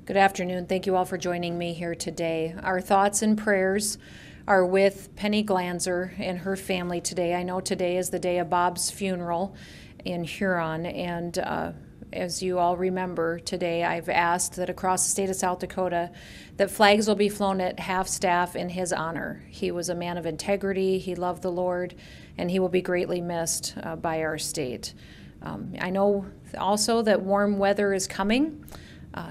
Good afternoon. Thank you all for joining me here today. Our thoughts and prayers are with Penny Glanzer and her family today. I know today is the day of Bob's funeral in Huron, and as you all remember today, I've asked that across the state of South Dakota that flags will be flown at half-staff in his honor. He was a man of integrity, he loved the Lord, and he will be greatly missed by our state. I know also that warm weather is coming.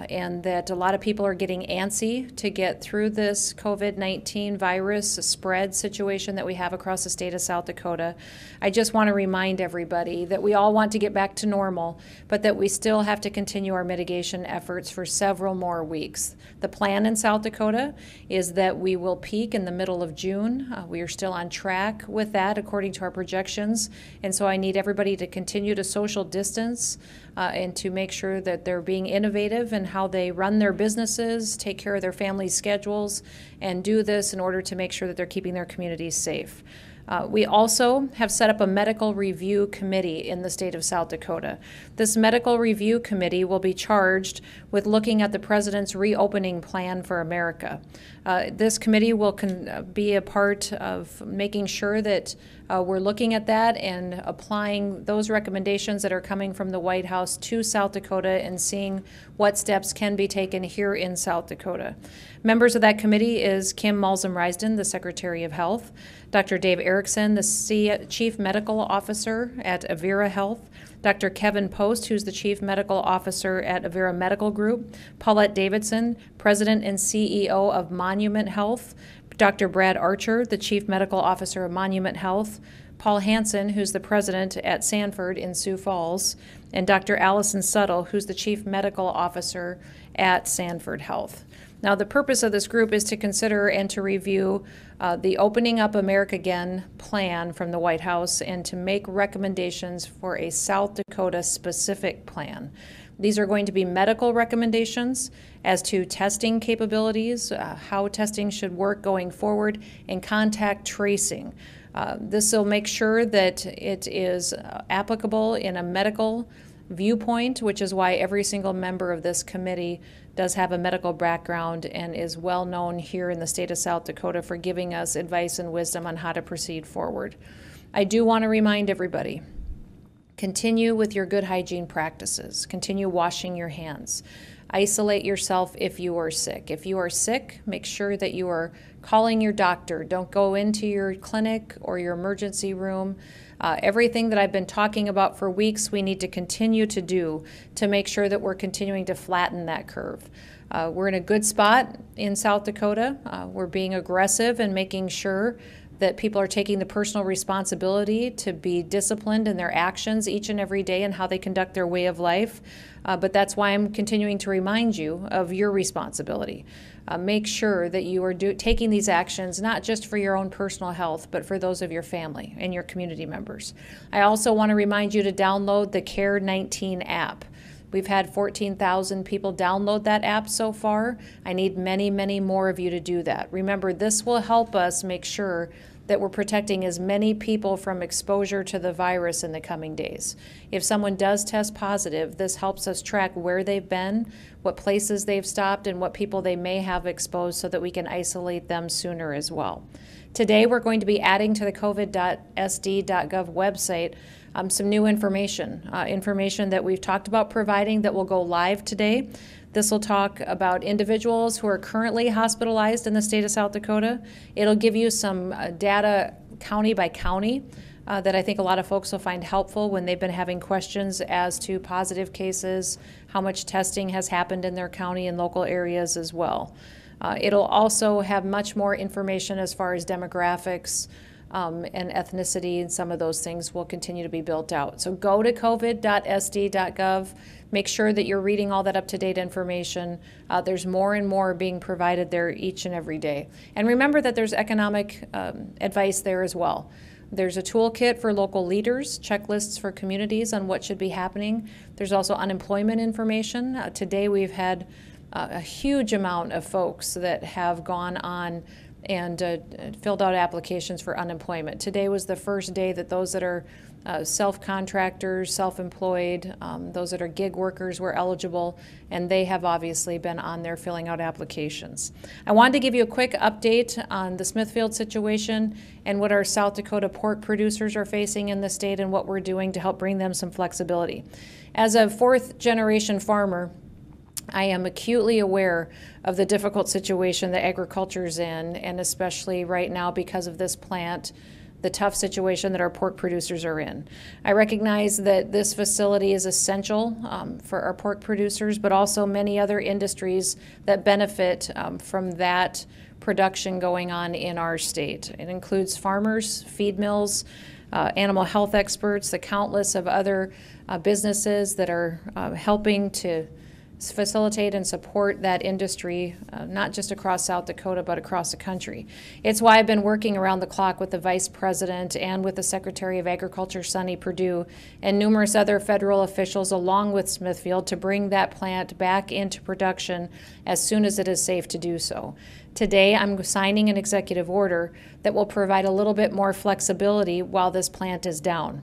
And that a lot of people are getting antsy to get through this COVID-19 virus spread situation that we have across the state of South Dakota. I just want to remind everybody that we all want to get back to normal, but that we still have to continue our mitigation efforts for several more weeks. The plan in South Dakota is that we will peak in the middle of June. We are still on track with that according to our projections, and so I need everybody to continue to social distance and to make sure that they're being innovative in how they run their businesses, take care of their families' schedules, and do this in order to make sure that they're keeping their communities safe. We also have set up a medical review committee in the state of South Dakota. This medical review committee will be charged with looking at the President's reopening plan for America. This committee will be a part of making sure that we're looking at that and applying those recommendations that are coming from the White House to South Dakota and seeing what steps can be taken here in South Dakota. Members of that committee is Kim Malzum-Risden, the Secretary of Health, Dr. Dave Erickson, the Chief Medical Officer at Avera Health, Dr. Kevin Post, who's the Chief Medical Officer at Avera Medical Group, Paulette Davidson, President and CEO of Monument Health, Dr. Brad Archer, the Chief Medical Officer of Monument Health, Paul Hansen, who's the President at Sanford in Sioux Falls, and Dr. Allison Suttle, who's the Chief Medical Officer at Sanford Health. Now, the purpose of this group is to consider and to review the Opening Up America Again plan from the White House and to make recommendations for a South Dakota specific plan. These are going to be medical recommendations as to testing capabilities, how testing should work going forward, and contact tracing. This will make sure that it is applicable in a medical viewpoint, which is why every single member of this committee does have a medical background and is well known here in the state of South Dakota for giving us advice and wisdom on how to proceed forward. I do want to remind everybody, continue with your good hygiene practices. Continue washing your hands. Isolate yourself if you are sick. If you are sick, make sure that you are calling your doctor. Don't go into your clinic or your emergency room. Everything that I've been talking about for weeks, we need to continue to do to make sure that we're continuing to flatten that curve. We're in a good spot in South Dakota. We're being aggressive and making sure that people are taking the personal responsibility to be disciplined in their actions each and every day and how they conduct their way of life. But that's why I'm continuing to remind you of your responsibility. Make sure that you are taking these actions not just for your own personal health, but for those of your family and your community members. I also want to remind you to download the Care19 app. We've had 14,000 people download that app so far. I need many, many more of you to do that. Remember, this will help us make sure that we're protecting as many people from exposure to the virus in the coming days. If someone does test positive, this helps us track where they've been, what places they've stopped, and what people they may have exposed so that we can isolate them sooner as well. Today, we're going to be adding to the covid.sd.gov website some new information that we've talked about providing that will go live today. This will talk about individuals who are currently hospitalized in the state of South Dakota. It'll give you some data county by county that I think a lot of folks will find helpful when they've been having questions as to positive cases, how much testing has happened in their county and local areas as well. It'll also have much more information as far as demographics, and ethnicity, and some of those things will continue to be built out. So go to covid.sd.gov. Make sure that you're reading all that up-to-date information. There's more and more being provided there each and every day. And remember that there's economic advice there as well. There's a toolkit for local leaders, checklists for communities on what should be happening. There's also unemployment information. Today we've had a huge amount of folks that have gone on and filled out applications for unemployment. Today was the first day that those that are self-contractors, self-employed, those that are gig workers were eligible, and they have obviously been on there filling out applications. I wanted to give you a quick update on the Smithfield situation and what our South Dakota pork producers are facing in the state and what we're doing to help bring them some flexibility. As a fourth-generation farmer, I am acutely aware of the difficult situation that agriculture is in, and especially right now because of this plant, the tough situation that our pork producers are in. I recognize that this facility is essential for our pork producers, but also many other industries that benefit from that production going on in our state. It includes farmers, feed mills, animal health experts, the countless of other businesses that are helping to facilitate and support that industry, not just across South Dakota, but across the country. It's why I've been working around the clock with the Vice President and with the Secretary of Agriculture, Sonny Perdue, and numerous other federal officials along with Smithfield to bring that plant back into production as soon as it is safe to do so. Today, I'm signing an executive order that will provide a little bit more flexibility while this plant is down.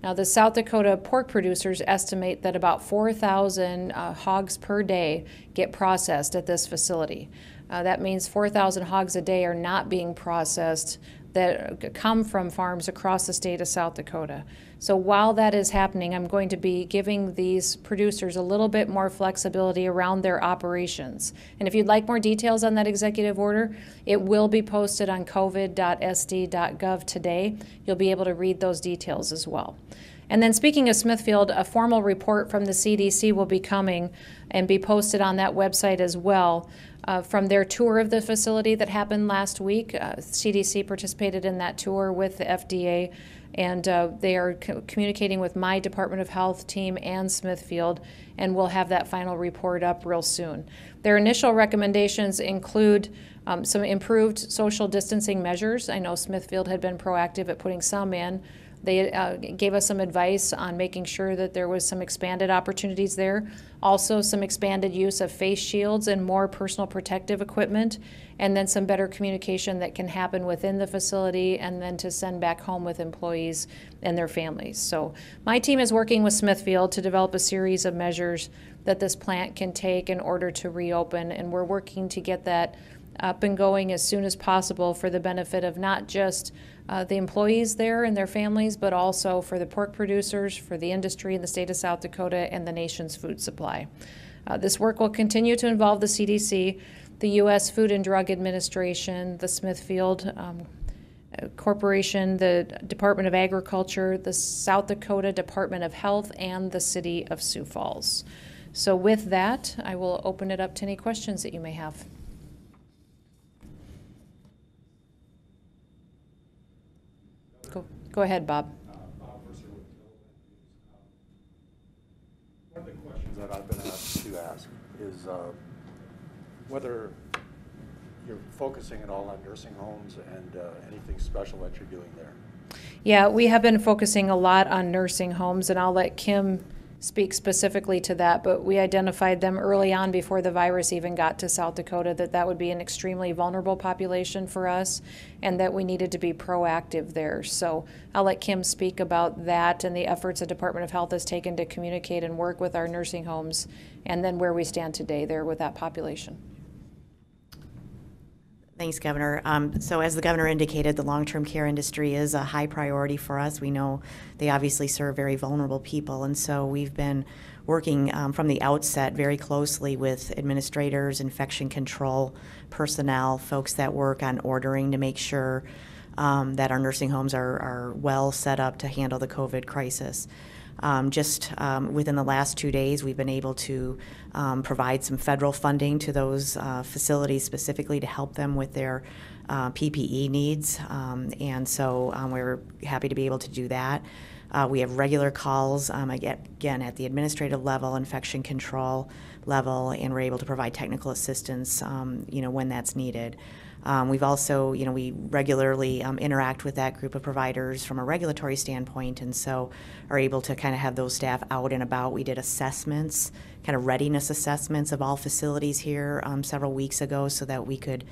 Now, the South Dakota pork producers estimate that about 4,000 hogs per day get processed at this facility. That means 4,000 hogs a day are not being processed that come from farms across the state of South Dakota. So while that is happening, I'm going to be giving these producers a little bit more flexibility around their operations. And if you'd like more details on that executive order, it will be posted on covid.sd.gov today. You'll be able to read those details as well. And then speaking of Smithfield, a formal report from the CDC will be coming and be posted on that website as well. From their tour of the facility that happened last week. CDC participated in that tour with the FDA, and they are communicating with my Department of Health team and Smithfield, and we'll have that final report up real soon. Their initial recommendations include some improved social distancing measures. I know Smithfield had been proactive at putting some in. They gave us some advice on making sure that there was some expanded opportunities there. Also some expanded use of face shields and more personal protective equipment, and then some better communication that can happen within the facility and then to send back home with employees and their families. So my team is working with Smithfield to develop a series of measures that this plant can take in order to reopen, and we're working to get that up and going as soon as possible for the benefit of not just the employees there and their families, but also for the pork producers, for the industry in the state of South Dakota, and the nation's food supply. This work will continue to involve the CDC, the U.S. Food and Drug Administration, the Smithfield Corporation, the Department of Agriculture, the South Dakota Department of Health, and the City of Sioux Falls. So with that, I will open it up to any questions that you may have. Go ahead, Bob. Bob Mercer with One of the questions that I've been asked to ask is whether you're focusing at all on nursing homes and anything special that you're doing there. Yeah, we have been focusing a lot on nursing homes, and I'll let Kim speak specifically to that, but we identified them early on before the virus even got to South Dakota that would be an extremely vulnerable population for us and that we needed to be proactive there. So I'll let Kim speak about that and the efforts the Department of Health has taken to communicate and work with our nursing homes, and then where we stand today there with that population. Thanks, Governor. So as the Governor indicated, the long-term care industry is a high priority for us. We know they obviously serve very vulnerable people, and so we've been working from the outset very closely with administrators, infection control personnel, folks that work on ordering to make sure that our nursing homes are well set up to handle the COVID crisis. Just within the last 2 days, we've been able to provide some federal funding to those facilities specifically to help them with their PPE needs, and so we're happy to be able to do that. We have regular calls, again, at the administrative level, infection control level, and we're able to provide technical assistance, when that's needed. We've also, we regularly interact with that group of providers from a regulatory standpoint, and so are able to kind of have those staff out and about. We did assessments, kind of readiness assessments of all facilities here several weeks ago so that we could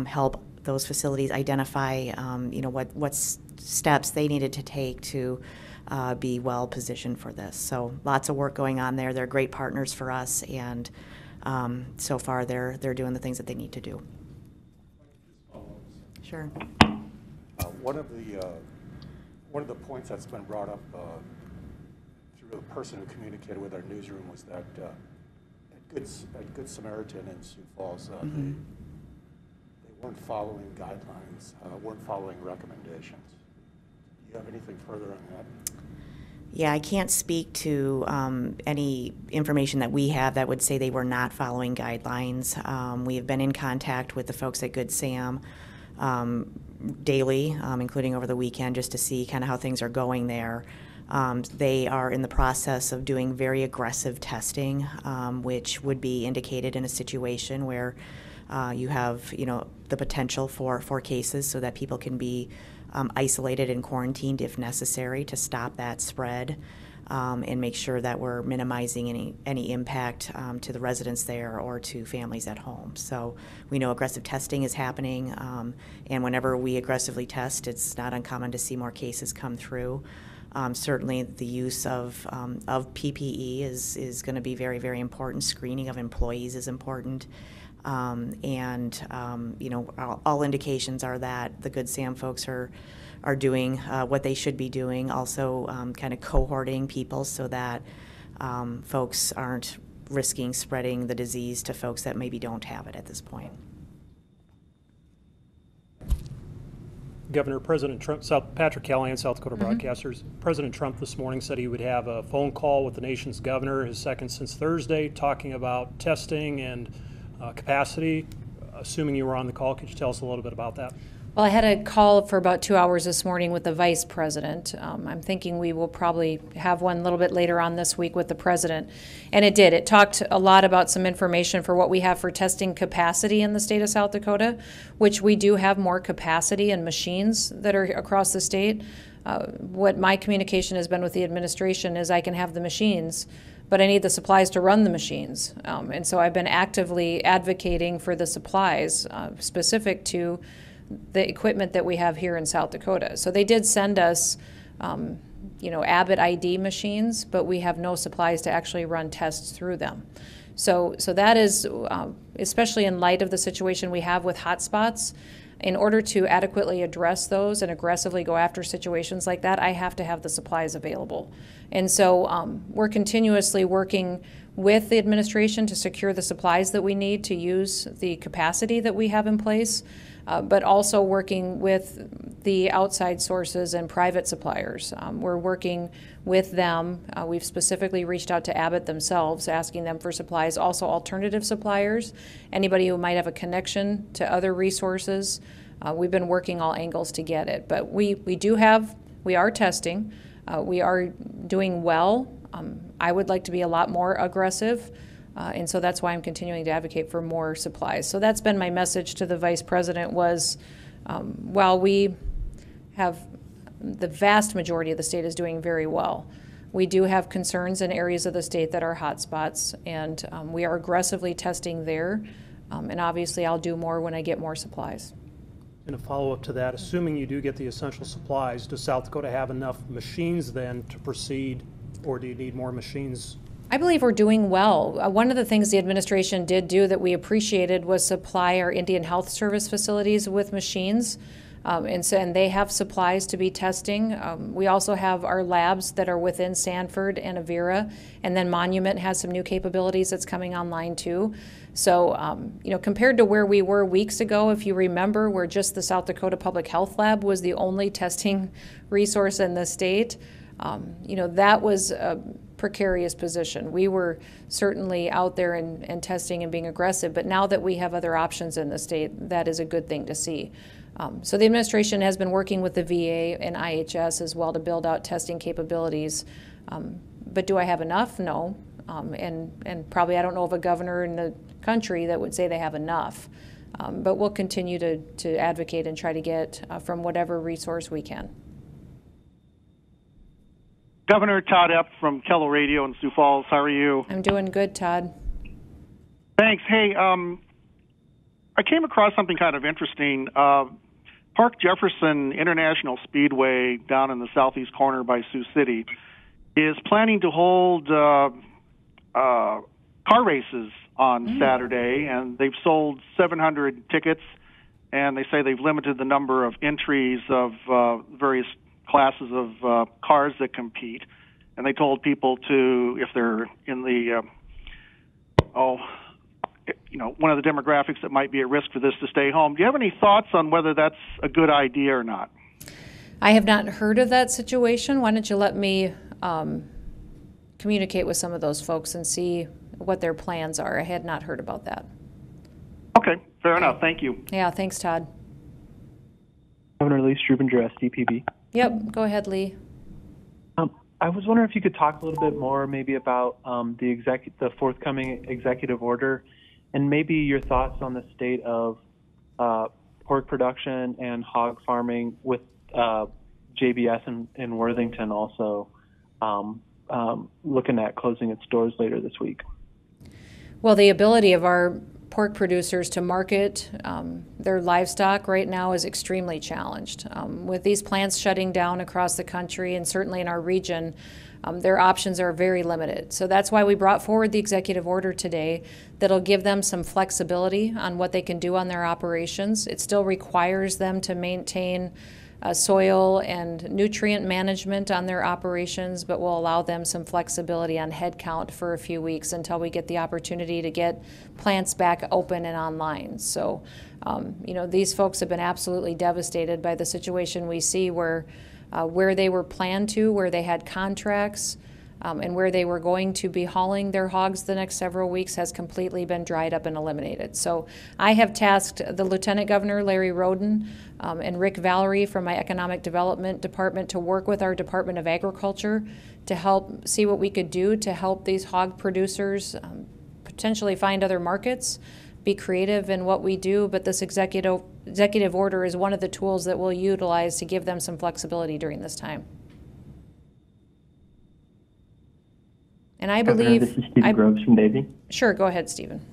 help those facilities identify, what steps they needed to take to be well positioned for this. So lots of work going on there. They're great partners for us, and so far they're doing the things that they need to do. Sure. One of the points that's been brought up through a person who communicated with our newsroom was that at Good Samaritan in Sioux Falls, they weren't following guidelines, weren't following recommendations. Do you have anything further on that? Yeah, I can't speak to any information that we have that would say they were not following guidelines. We have been in contact with the folks at Good Sam daily, including over the weekend, just to see kind of how things are going there. They are in the process of doing very aggressive testing, which would be indicated in a situation where you have, the potential for cases, so that people can be isolated and quarantined if necessary to stop that spread, and make sure that we're minimizing any impact to the residents there or to families at home. So we know aggressive testing is happening, and whenever we aggressively test, it's not uncommon to see more cases come through. Certainly the use of PPE is going to be very, very important. Screening of employees is important. And all indications are that the Good Sam folks are doing what they should be doing, also kind of cohorting people so that folks aren't risking spreading the disease to folks that maybe don't have it at this point. President Trump, Patrick Callahan, South Dakota Broadcasters. President Trump this morning said he would have a phone call with the nation's governor, his second since Thursday, talking about testing and capacity. Assuming you were on the call, could you tell us a little bit about that? Well, I had a call for about 2 hours this morning with the vice president. I'm thinking we will probably have one a little bit later on this week with the president. And it did. It talked a lot about some information for what we have for testing capacity in the state of South Dakota, which we do have more capacity and machines that are across the state. What my communication has been with the administration is I can have the machines, but I need the supplies to run the machines. And so I've been actively advocating for the supplies specific to the equipment that we have here in South Dakota. So they did send us, Abbott ID machines, but we have no supplies to actually run tests through them. So that is, especially in light of the situation we have with hotspots, in order to adequately address those and aggressively go after situations like that, I have to have the supplies available. And so we're continuously working with the administration to secure the supplies that we need to use the capacity that we have in place, but also working with the outside sources and private suppliers. We're working with them. We've specifically reached out to Abbott themselves, asking them for supplies, also alternative suppliers, anybody who might have a connection to other resources. We've been working all angles to get it, but we are testing. We are doing well. I would like to be a lot more aggressive, and so that's why I'm continuing to advocate for more supplies. So that's been my message to the vice president was, while we have the vast majority of the state is doing very well, we do have concerns in areas of the state that are hotspots, and we are aggressively testing there, and obviously I'll do more when I get more supplies. And a follow-up to that, assuming you do get the essential supplies, does South Dakota have enough machines then to proceed, or do you need more machines? I believe we're doing well. One of the things the administration did do that we appreciated was supply our Indian Health Service facilities with machines. And they have supplies to be testing. We also have our labs that are within Sanford and Avera, and then Monument has some new capabilities that's coming online too. So, compared to where we were weeks ago, if you remember, where just the South Dakota Public Health Lab was the only testing resource in the state, that was a precarious position. We were certainly out there and testing and being aggressive, but now that we have other options in the state, that is a good thing to see. So the administration has been working with the VA and IHS as well to build out testing capabilities. But do I have enough? No. And probably I don't know of a governor in the country that would say they have enough. But we'll continue to advocate and try to get from whatever resource we can. Governor Todd Epp from Kello Radio in Sioux Falls. How are you? I'm doing good, Todd. Thanks. Hey, I came across something kind of interesting. Part Park Jefferson International Speedway down in the southeast corner by Sioux City is planning to hold car races on Saturday, and they've sold 700 tickets, and they say they've limited the number of entries of various classes of cars that compete. And they told people to, if they're in the, one of the demographics that might be at risk for this, to stay home. Do you have any thoughts on whether that's a good idea or not? I have not heard of that situation. Why don't you let me communicate with some of those folks and see what their plans are. I had not heard about that. Okay, fair enough. Thank you. Yeah, thanks, Todd. Governor Lee Strubinger, SDPB. Yep, go ahead, Lee. I was wondering if you could talk a little bit more maybe about the forthcoming executive order and maybe your thoughts on the state of pork production and hog farming with JBS in Worthington also looking at closing its doors later this week. Well, the ability of our pork producers to market their livestock right now is extremely challenged. With these plants shutting down across the country and certainly in our region, their options are very limited. So that's why we brought forward the executive order today that'll give them some flexibility on what they can do on their operations. It still requires them to maintain soil and nutrient management on their operations, but will allow them some flexibility on headcount for a few weeks until we get the opportunity to get plants back open and online. So, these folks have been absolutely devastated by the situation we see where they were planned to, where they had contracts, and where they were going to be hauling their hogs the next several weeks has completely been dried up and eliminated. So I have tasked the Lieutenant Governor, Larry Roden, and Rick Valerie from my Economic Development Department to work with our Department of Agriculture to help see what we could do to help these hog producers potentially find other markets, be creative in what we do, but this executive order is one of the tools that we'll utilize to give them some flexibility during this time. And I believe... This is Stephen Groves from Davie. Sure, go ahead, Stephen.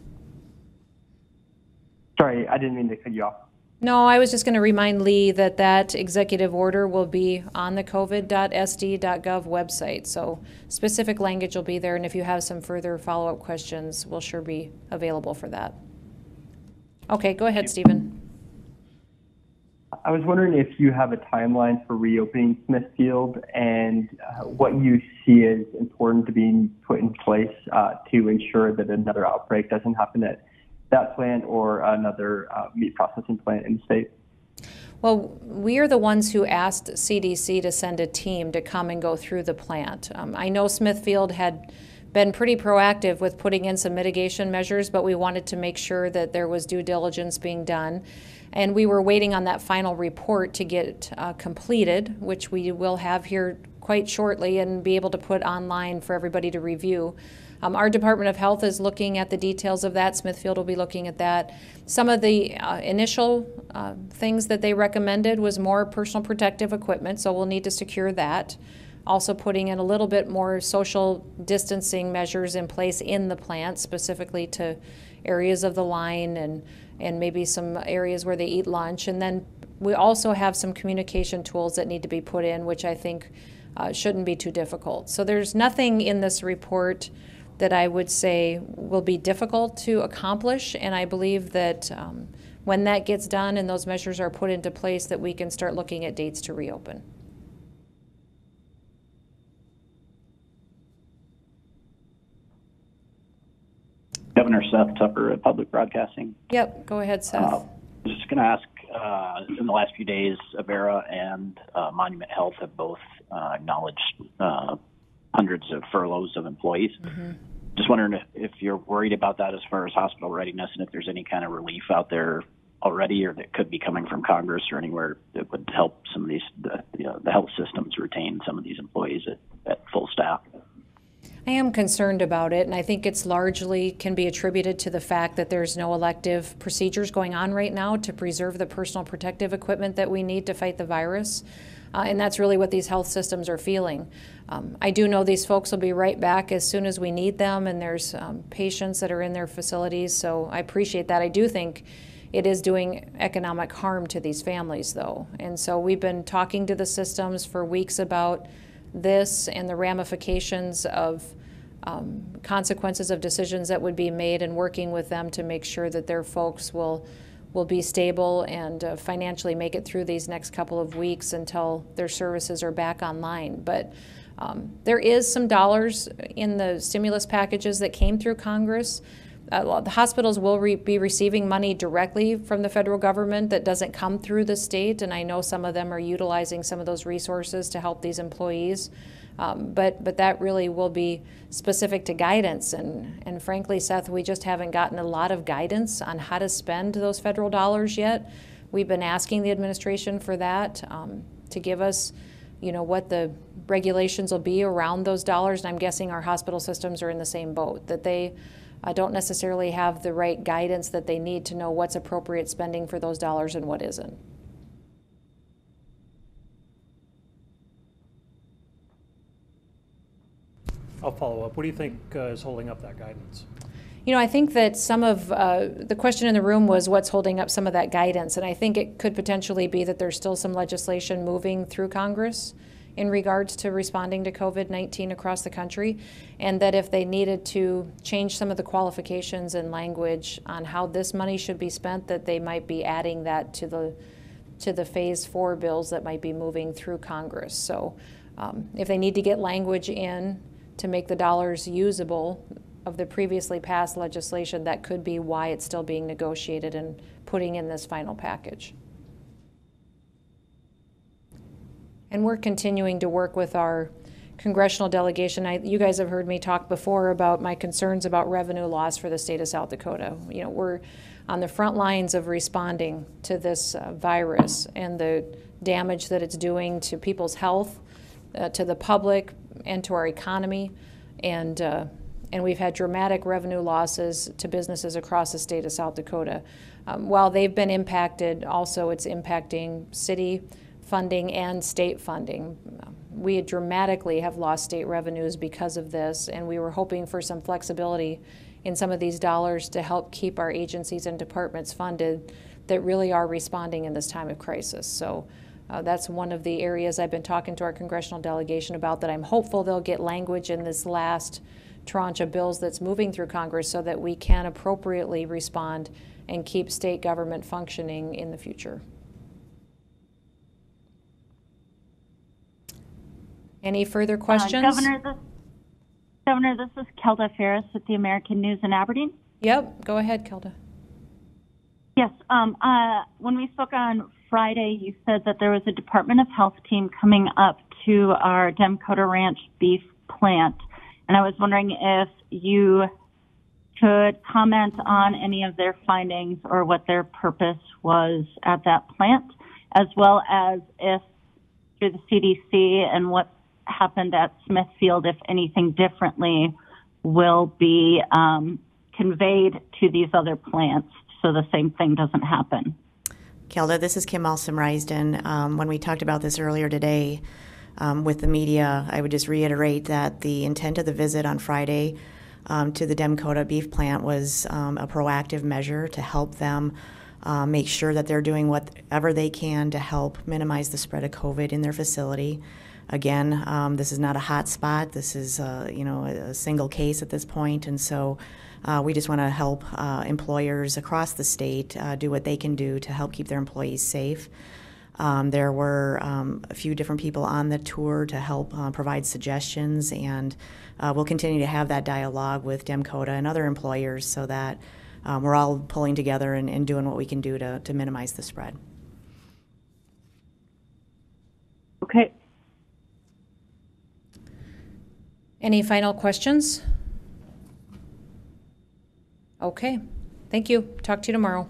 Sorry, I didn't mean to cut you off. No, I was just going to remind Lee that executive order will be on the covid.sd.gov website. So specific language will be there, and if you have some further follow-up questions, we'll sure be available for that. Okay, go ahead, Stephen. I was wondering if you have a timeline for reopening Smithfield and what you see as important to being put in place to ensure that another outbreak doesn't happen at that plant or another meat processing plant in the state. Well, we are the ones who asked CDC to send a team to come and go through the plant. I know Smithfield had been pretty proactive with putting in some mitigation measures, but we wanted to make sure that there was due diligence being done. And we were waiting on that final report to get completed, which we will have here quite shortly and be able to put online for everybody to review. Our Department of Health is looking at the details of that. Smithfield will be looking at that. Some of the initial things that they recommended was more personal protective equipment, so we'll need to secure that. Also putting in a little bit more social distancing measures in place in the plant, specifically to areas of the line and maybe some areas where they eat lunch. And then we also have some communication tools that need to be put in, which I think shouldn't be too difficult. So there's nothing in this report that I would say will be difficult to accomplish, and I believe that when that gets done and those measures are put into place, that we can start looking at dates to reopen. Governor Seth Tupper at Public Broadcasting. Yep, go ahead, Seth. I was just going to ask, in the last few days, Avera and Monument Health have both acknowledged hundreds of furloughs of employees. Mm-hmm. Just wondering if you're worried about that as far as hospital readiness and if there's any kind of relief out there already or that could be coming from Congress or anywhere that would help some of these, the health systems retain some of these employees at full staff. I am concerned about it, and I think it's largely can be attributed to the fact that there's no elective procedures going on right now to preserve the personal protective equipment that we need to fight the virus. And that's really what these health systems are feeling. I do know these folks will be right back as soon as we need them, and there's patients that are in their facilities, so I appreciate that. I do think it is doing economic harm to these families, though. And so we've been talking to the systems for weeks about this and the ramifications of consequences of decisions that would be made, and working with them to make sure that their folks will be stable and financially make it through these next couple of weeks until their services are back online. But there is some dollars in the stimulus packages that came through Congress. The hospitals will be receiving money directly from the federal government that doesn't come through the state, and I know some of them are utilizing some of those resources to help these employees. But that really will be specific to guidance, and frankly, Seth, we just haven't gotten a lot of guidance on how to spend those federal dollars yet. We've been asking the administration for that, to give us, what the regulations will be around those dollars, and I'm guessing our hospital systems are in the same boat, that they don't necessarily have the right guidance that they need to know what's appropriate spending for those dollars and what isn't. I'll follow up. What do you think is holding up that guidance? I think that some of the question in the room was what's holding up some of that guidance, and I think it could potentially be that there's still some legislation moving through Congress in regards to responding to COVID-19 across the country, and that if they needed to change some of the qualifications and language on how this money should be spent, that they might be adding that to the Phase 4 bills that might be moving through Congress. So if they need to get language in to make the dollars usable of the previously passed legislation, that could be why it's still being negotiated and putting in this final package. And we're continuing to work with our congressional delegation. You guys have heard me talk before about my concerns about revenue loss for the state of South Dakota. We're on the front lines of responding to this virus and the damage that it's doing to people's health, to the public, and to our economy. And we've had dramatic revenue losses to businesses across the state of South Dakota. While they've been impacted, also it's impacting city funding and state funding. We dramatically have lost state revenues because of this, and we were hoping for some flexibility in some of these dollars to help keep our agencies and departments funded that really are responding in this time of crisis. So that's one of the areas I've been talking to our congressional delegation about, that I'm hopeful they'll get language in this last tranche of bills that's moving through Congress so that we can appropriately respond and keep state government functioning in the future. Any further questions? Governor, this is Kelda Ferris with the American News in Aberdeen. Yep, go ahead, Kelda. Yes, when we spoke on Friday, you said that there was a Department of Health team coming up to our Dakota Ranch beef plant, and I was wondering if you could comment on any of their findings or what their purpose was at that plant, as well as if through the CDC and what happened at Smithfield, if anything differently will be conveyed to these other plants so the same thing doesn't happen. Kelda, this is Kim Alstom-Risden. When we talked about this earlier today with the media, I would just reiterate that the intent of the visit on Friday to the Dakota beef plant was a proactive measure to help them make sure that they're doing whatever they can to help minimize the spread of COVID in their facility. Again, this is not a hot spot. This is a single case at this point, and so we just want to help employers across the state do what they can do to help keep their employees safe. There were a few different people on the tour to help provide suggestions, and we'll continue to have that dialogue with Dakota and other employers so that we're all pulling together and doing what we can do to minimize the spread. Okay. Any final questions? Okay. Thank you. Talk to you tomorrow.